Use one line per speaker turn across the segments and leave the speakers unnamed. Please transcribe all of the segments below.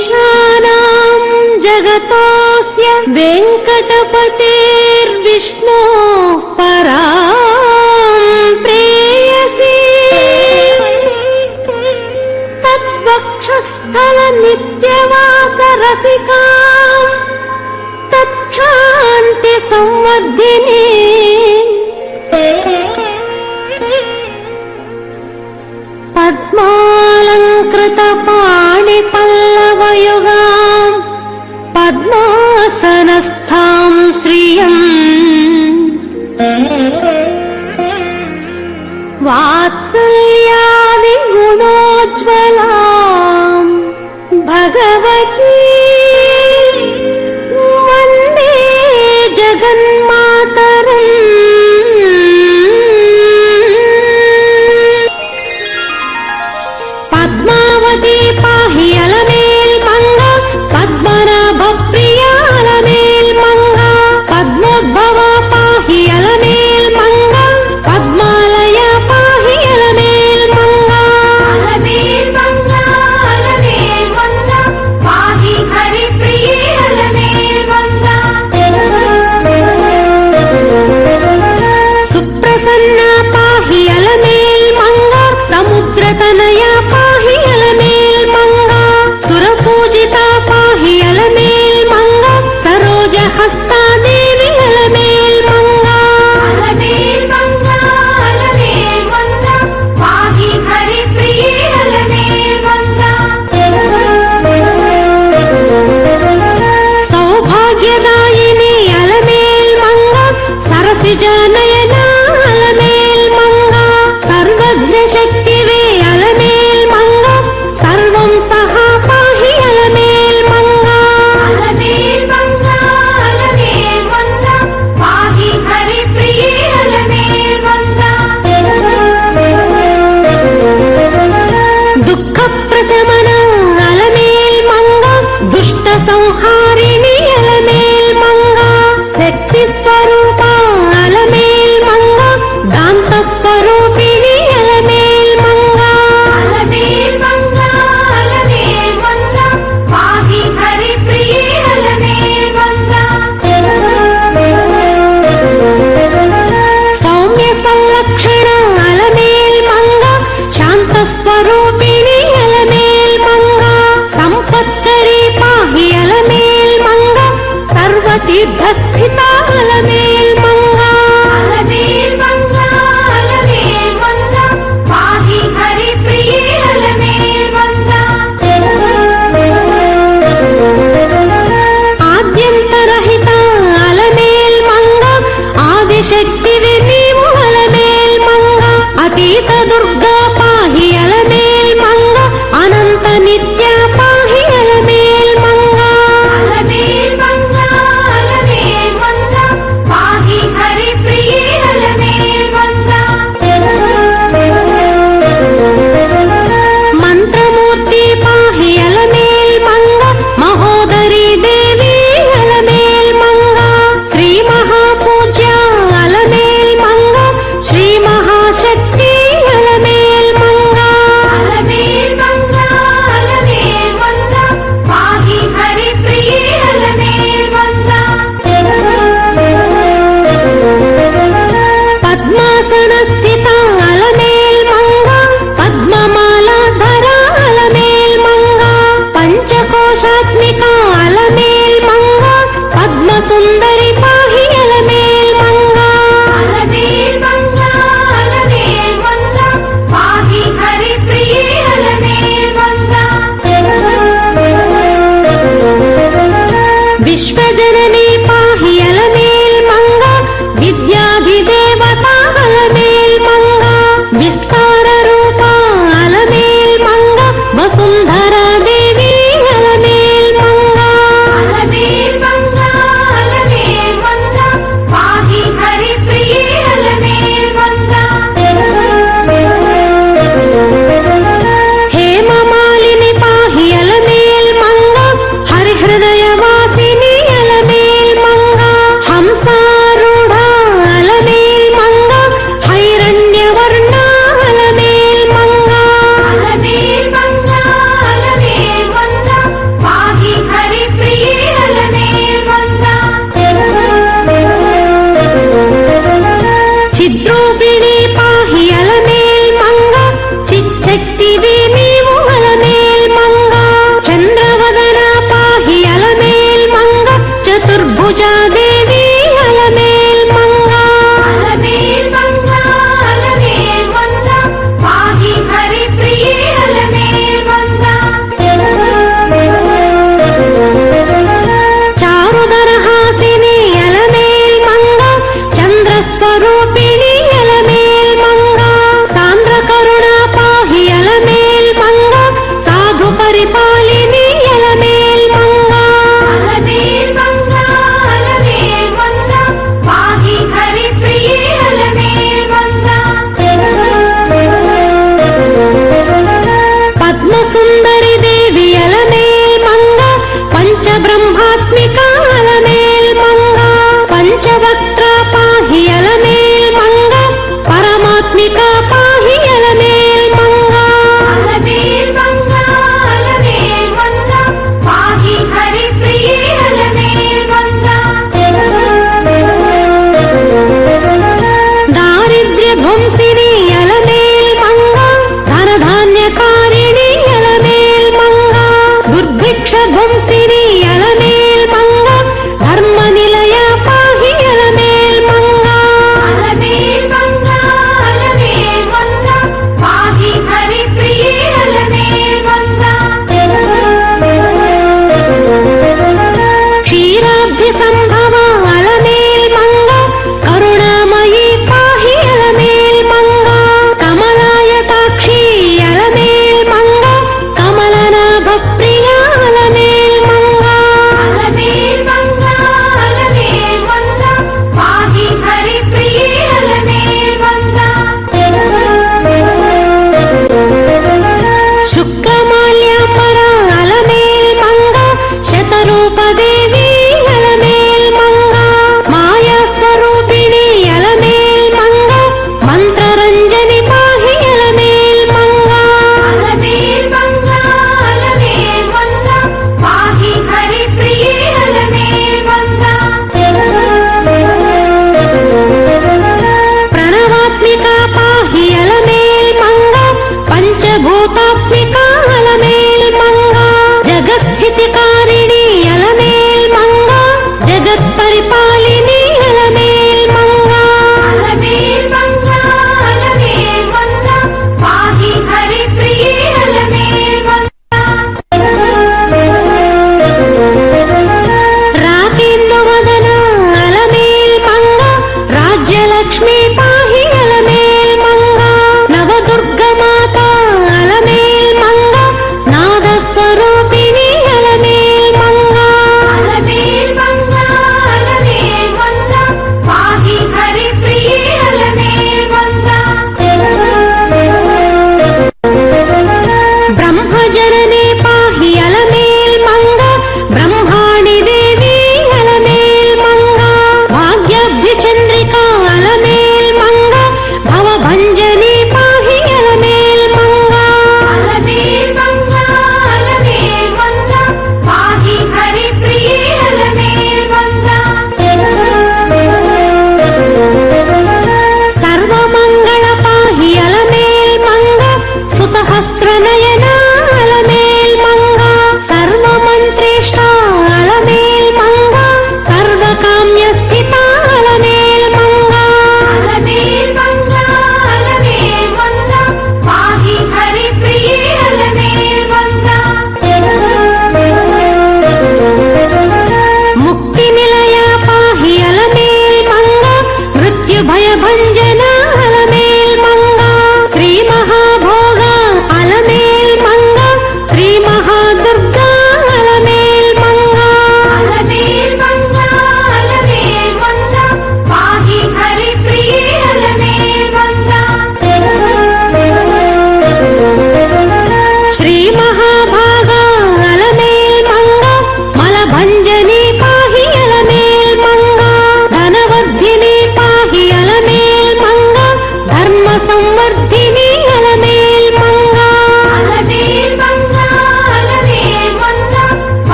ईशानां जगतोऽस्य वेङ्कटपतेर्विष्णोः परां प्रेयसी तद्वक्षस्थलनित्यवासरसिकां तत्क्षान्तिसंवर्धिनी पद्मालङ्कृतपाणिपल्लवयुगाम् पद्मासनस्थां श्रियम् वात्सल्यादिगुणोज्ज्वलाम् भगवती वन्दे जगन्मातरम्। पद्मावती पाहि अलमेल् मंगा पद्मनाभ प्रिया अलमेल् मंगा पद्मोद्भवा पाहि अलमेल् मंगा पद्मालया पाहि अलमेल् मंगा पाहि हरिप्रिये अलमेल् मंगा सुप्रसन्ना पाहि अलमेल् मंगा समुद्रतनया पाहि अलमेल् मंगा सुरपूजिता पाहि अलमेल् मंगा सरोजहस्ता देवी अलमेल् मंगा पाहि हरिप्रिये अलमेल् मंगा सौभाग्यदायिनी अलमेल् मंगा सरसिजनयना अलमेल् मंगा सर्वज्ञशक्तिवे अलमेल् मंगा सर्वं सहा पाहि अलमेल् मंगा पाहि हरिप्रिये अलमेल् मंगा दुःखप्रशमन अलमेल् मंगा दुष्ट संहारिणी अलमेल् मंगा शक्ति स्वरूपा अलमेल् मंगा दान्त स्वरूपिणी अलमेल् मंगा पाहि हरिप्रिये अलमेल् मंगा सौम्य संलक्षण अलमेल् मंगा शांत स्वरूपिणी अलमेल् मंगा संपत्करी पाहि अलमेल् मंगा सर्वतीर्थस्थिता अलमेल् मंगा पाहि हरिप्रिये अलमेल् मंगा आद्यन्तरहिता अलमेल् मंगा आदिशक्तिवे नीवु अलमेल् मंगा अतीत दुर्गा पाहि अलमेल् मंगा अनंत नित्या पाहि अलमेल् मंगा पाहि हरिप्रिये अलमेल् मंगा मंत्रमूर्ति पाहि अलमेल् मंगा महोदरी देवी अलमेल् मंगा श्री महापूज्या अलमेल् मंगा श्री महाशक्ति अलमेल् मंगा पाहि हरिप्रिये अलमेल् मंगा पद्मासनस्थिता अलमेल् मंगा पद्ममालाधरा अलमेल् मंगा पंचकोशात्मिका अलमेल् मंगा पद्मसुन्दरी पाहि अलमेल् मंगा पाहि हरिप्रिये अलमेल् मंगा विश्वजननी पाहि अलमेल् मंगा विद्याधिदेवता अलमेल् मंगा विस्तार रूपा अलमेल् मंगा वसुन्धरा देवी अलमेल् मंगा సుందరి దేవి అలమేల్ మంగ పంచబ్రహ్మాత్మిక అలమేల్ మంగ పంచవక్త్ర పాహి అలమేల్ మంగ పరమాత్మిక పాహి అలమేల్ మంగ
అలమేల్ మంగ అలమేల్ మంగ పాహి హరిప్రియే అలమేల్ మంగ
దారిద్ర్య ధ్వంసిని అలమేల్ మంగ ధనధాన్యకారిణి అలమేల్ మంగ దుర్భిక్ష ధ్వంసిని అలమేల్ మంగ ధర్మ నిలయ పాహి అలమేల్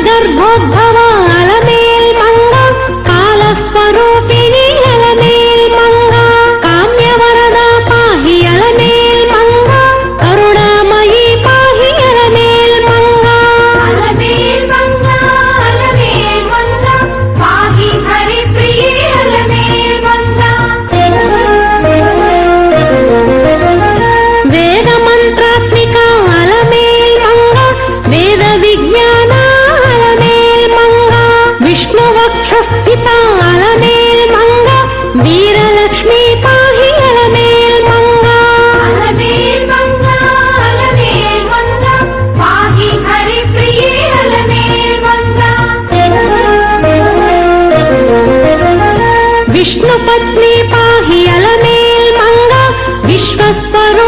ಗರ್ಭೋದ್ಭವ ಅಲಮೇಲ್ ಮಂಗ ಕಾಲಸ್ವರೂಪಿಣಿ ಅಲಮೇಲ್ ಮಂಗ ಕಾಮ್ಯವರದ ಪಾಹಿ ಅಲಮೇಲ್ ಮಂಗ ಕರುಣಾಮಯಿ ಪಾಹಿ ಅಲಮೇಲ್ ಮಂಗ
ಅಲಮೇಲ್ ಮಂಗ ಅಲಮೇಲ್ ಮಂಗ ಪಾಹಿ ಹರಿಪ್ರಿಯೇ ಅಲಮೇಲ್ ಮಂಗ
ವೇದ ಮಂತ್ರಾತ್ಮಿಕ ಅಲಮೇಲ್ ಮಂಗ ವೇದ ವಿಜ್ಞಾನ ಅಲಮೇಲ್ ಮಂಗ ವಿಷ್ಣು ವಕ್ಷಸ್ಥಿತ ಅಲಮೇಲ್ ಮಂಗ ವೀರಲಕ್ಷ್ಮೀ ಪಾಹಿ ಅಲಮೇಲ್ ಮಂಗ
ಅಲಮೇಲ್ ಮಂಗ ಅಲಮೇಲ್ ಮಂಗ ಪಾಹಿ ಹರಿಪ್ರಿಯೇ ಅಲಮೇಲ್ ಮಂಗ
ವಿಷ್ಣು ಪತ್ನಿ ಪಾಹಿ ಅಲಮೇಲ್ ಮಂಗ ವಿಶ್ವಸ್ವರೂಪಿಣಿ